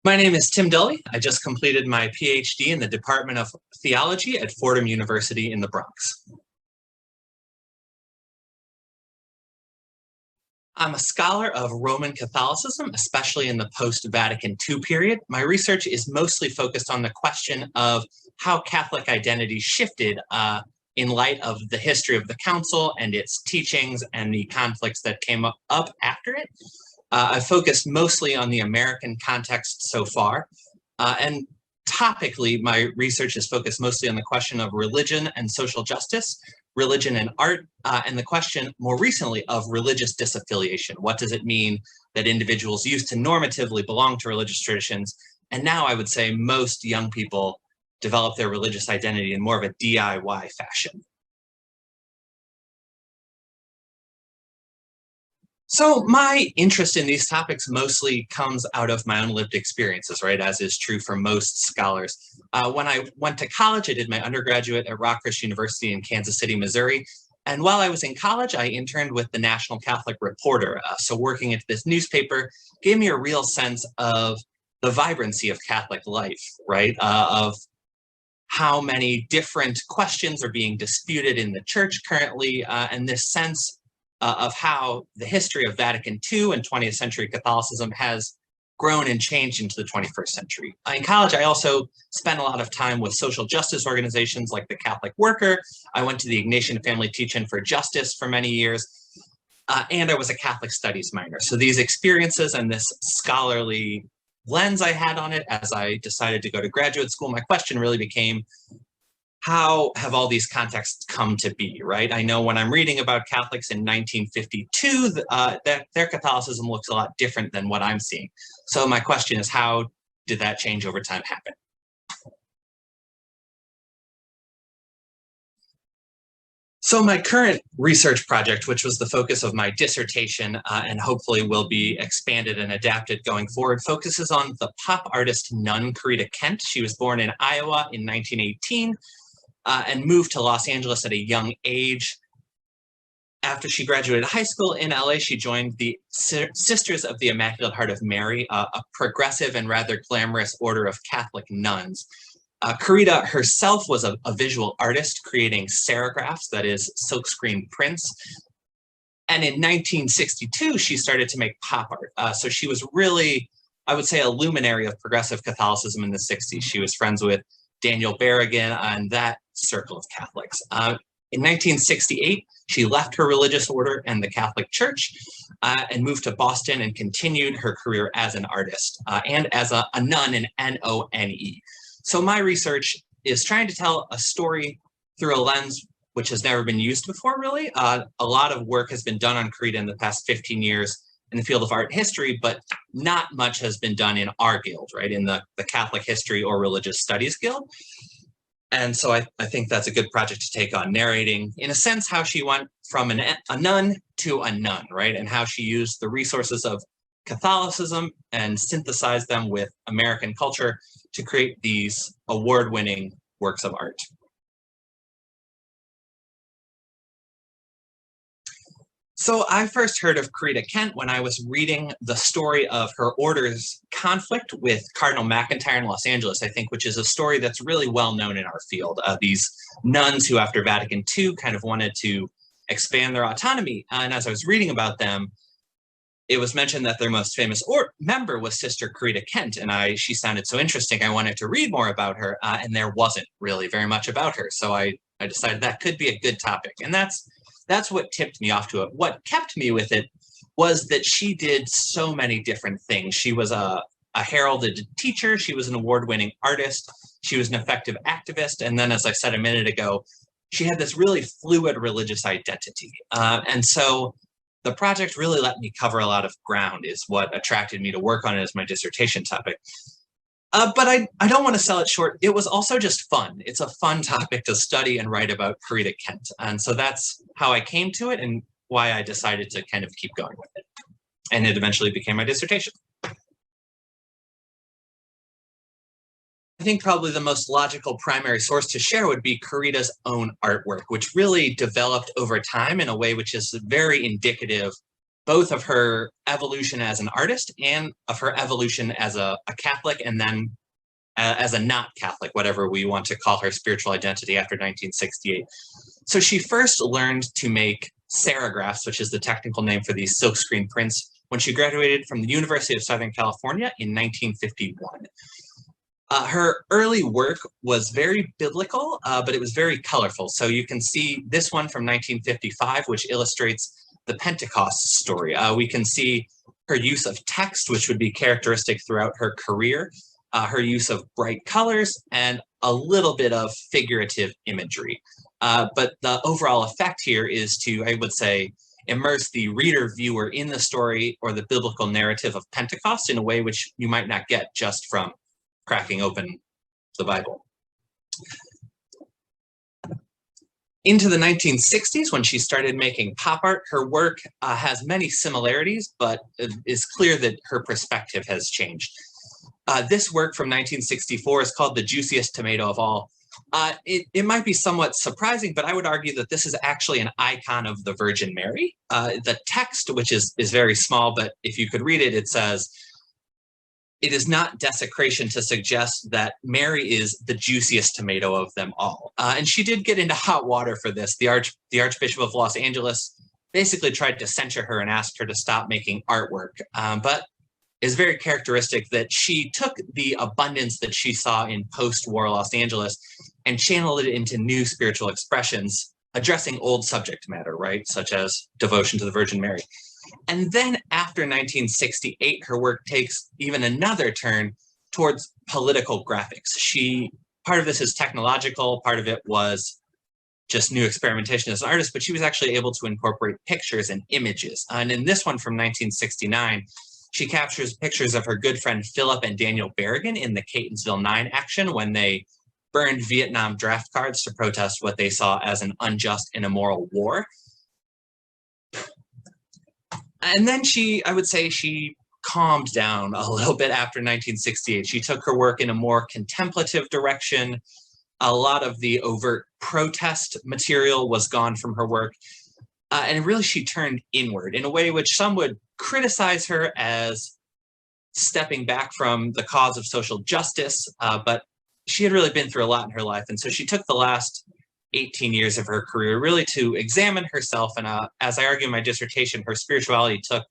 My name is Tim Dulle. I just completed my PhD in the Department of Theology at Fordham University in the Bronx. I'm a scholar of Roman Catholicism, especially in the post-Vatican II period. My research is mostly focused on the question of how Catholic identity shifted in light of the history of the Council and its teachings and the conflicts that came up after it. I've focused mostly on the American context so far, and topically, my research is focused mostly on the question of religion and social justice, religion and art, and the question more recently of religious disaffiliation. What does it mean that individuals used to normatively belong to religious traditions, and now I would say most young people develop their religious identity in more of a DIY fashion. So my interest in these topics mostly comes out of my own lived experiences, right, as is true for most scholars. When I went to college, I did my undergraduate at Rockridge University in Kansas City, Missouri. And while I was in college, I interned with the National Catholic Reporter. So working at this newspaper gave me a real sense of the vibrancy of Catholic life, right, of how many different questions are being disputed in the church currently, and this sense of how the history of Vatican II and 20th century Catholicism has grown and changed into the 21st century. In college, I also spent a lot of time with social justice organizations like the Catholic Worker. I went to the Ignatian Family Teach-In for Justice for many years, and I was a Catholic Studies minor. So these experiences and this scholarly lens I had on it as I decided to go to graduate school, my question really became, how have all these contexts come to be, right? I know when I'm reading about Catholics in 1952, that their Catholicism looks a lot different than what I'm seeing. So my question is, how did that change over time happen? So my current research project, which was the focus of my dissertation and hopefully will be expanded and adapted going forward, focuses on the pop artist nun Corita Kent. She was born in Iowa in 1918. And moved to Los Angeles at a young age. After she graduated high school in LA, she joined the Sisters of the Immaculate Heart of Mary, a progressive and rather glamorous order of Catholic nuns. Corita herself was a visual artist, creating serigraphs, that is, silkscreen prints. And in 1962, she started to make pop art. So she was really, I would say, a luminary of progressive Catholicism in the 60s. She was friends with Daniel Berrigan and that circle of Catholics. In 1968, she left her religious order and the Catholic Church and moved to Boston and continued her career as an artist and as a nun, an N-O-N-E. So my research is trying to tell a story through a lens which has never been used before, really. A lot of work has been done on Corita in the past 15 years in the field of art history, but not much has been done in our guild, right, in the Catholic History or Religious Studies Guild. And so I think that's a good project to take on, narrating, in a sense, how she went from a nun to a nun, right, and how she used the resources of Catholicism and synthesized them with American culture to create these award-winning works of art. So I first heard of Corita Kent when I was reading the story of her order's conflict with Cardinal McIntyre in Los Angeles, I think, which is a story that's really well known in our field. These nuns who, after Vatican II, kind of wanted to expand their autonomy. And as I was reading about them, it was mentioned that their most famous member was Sister Corita Kent, and she sounded so interesting. I wanted to read more about her, and there wasn't really very much about her. So I decided that could be a good topic, and that's what tipped me off to it. What kept me with it was that she did so many different things. She was a heralded teacher. She was an award-winning artist. She was an effective activist. And then, as I said a minute ago, she had this really fluid religious identity. And so the project really let me cover a lot of ground, is what attracted me to work on it as my dissertation topic. But I don't want to sell it short. It was also just fun. It's a fun topic to study and write about Corita Kent. And so that's how I came to it and why I decided to kind of keep going with it. And it eventually became my dissertation. I think probably the most logical primary source to share would be Corita's own artwork, which really developed over time in a way which is very indicative both of her evolution as an artist and of her evolution as a Catholic, and then as a not Catholic, whatever we want to call her spiritual identity after 1968. So she first learned to make serigraphs, which is the technical name for these silkscreen prints, when she graduated from the University of Southern California in 1951. Her early work was very biblical, but it was very colorful. So you can see this one from 1955, which illustrates the Pentecost story. We can see her use of text, which would be characteristic throughout her career, her use of bright colors, and a little bit of figurative imagery. But the overall effect here is to, I would say, immerse the reader viewer in the story or the biblical narrative of Pentecost in a way which you might not get just from cracking open the Bible. Into the 1960s, when she started making pop art, her work has many similarities, but it is clear that her perspective has changed. This work from 1964 is called The Juiciest Tomato of All. It might be somewhat surprising, but I would argue that this is actually an icon of the Virgin Mary. The text, which is very small, but if you could read it, it says, "It is not desecration to suggest that Mary is the juiciest tomato of them all." And she did get into hot water for this. The Archbishop of Los Angeles basically tried to censure her and asked her to stop making artwork. But it's very characteristic that she took the abundance that she saw in post-war Los Angeles and channeled it into new spiritual expressions, addressing old subject matter, right, such as devotion to the Virgin Mary. And then after 1968, her work takes even another turn towards political graphics. Part of this is technological, part of it was just new experimentation as an artist, but she was actually able to incorporate pictures and images. And in this one from 1969, she captures pictures of her good friend Philip and Daniel Berrigan in the Catonsville 9 action when they burned Vietnam draft cards to protest what they saw as an unjust and immoral war. And then I would say she calmed down a little bit after 1968. She took her work in a more contemplative direction. A lot of the overt protest material was gone from her work. And really she turned inward in a way which some would criticize her as stepping back from the cause of social justice, but she had really been through a lot in her life. And so she took the last 18 years of her career really to examine herself. And as I argue in my dissertation, her spirituality took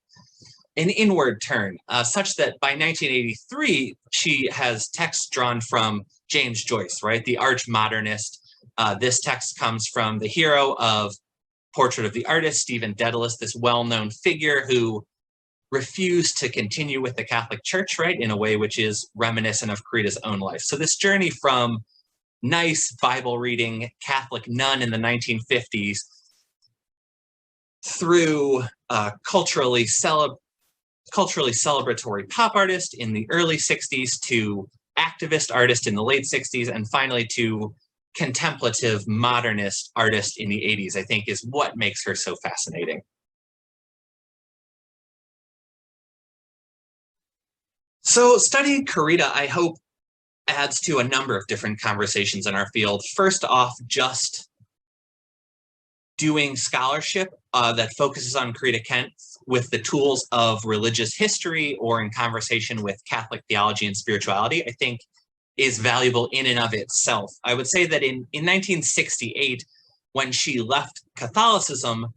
an inward turn, such that by 1983, she has texts drawn from James Joyce, right, the arch modernist. This text comes from the hero of Portrait of the Artist, Stephen Dedalus, this well-known figure who refused to continue with the Catholic Church, right, in a way which is reminiscent of Corrida's own life. So this journey from nice Bible reading Catholic nun in the 1950s through culturally celebratory pop artist in the early 60s to activist artist in the late 60s, and finally to contemplative modernist artist in the 80s, I think is what makes her so fascinating. So studying Corrida, I hope, adds to a number of different conversations in our field. First off, just doing scholarship that focuses on Corrida Kent with the tools of religious history or in conversation with Catholic theology and spirituality, I think is valuable in and of itself. I would say that in 1968, when she left Catholicism,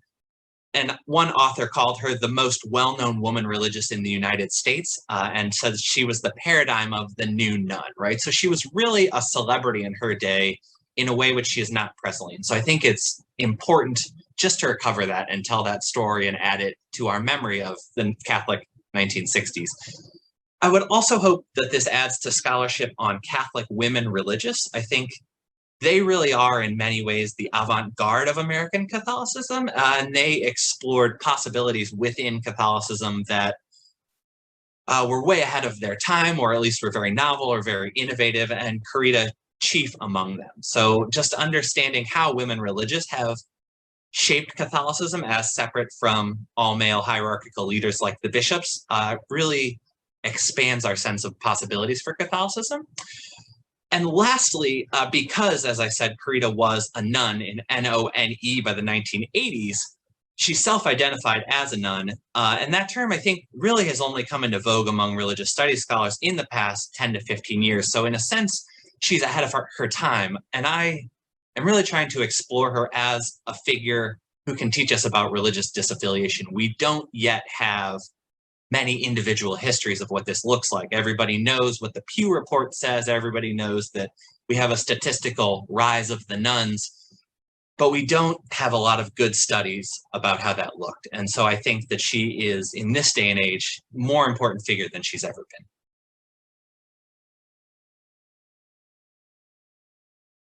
and one author called her the most well-known woman religious in the United States, and said she was the paradigm of the new nun, right? So she was really a celebrity in her day in a way which she is not presently. And so I think it's important just to recover that and tell that story and add it to our memory of the Catholic 1960s. I would also hope that this adds to scholarship on Catholic women religious. I think they really are in many ways the avant-garde of American Catholicism, and they explored possibilities within Catholicism that were way ahead of their time, or at least were very novel or very innovative, and Corrida chief among them. So just understanding how women religious have shaped Catholicism as separate from all male hierarchical leaders like the bishops really expands our sense of possibilities for Catholicism. And lastly, because, as I said, Corrida was a nun in N-O-N-E by the 1980s, she self-identified as a nun, and that term, I think, really has only come into vogue among religious studies scholars in the past 10 to 15 years. So in a sense, she's ahead of her time, and I am really trying to explore her as a figure who can teach us about religious disaffiliation. We don't yet have many individual histories of what this looks like. Everybody knows what the Pew Report says. Everybody knows that we have a statistical rise of the nuns, but we don't have a lot of good studies about how that looked. And so I think that she is, in this day and age, more important figure than she's ever been.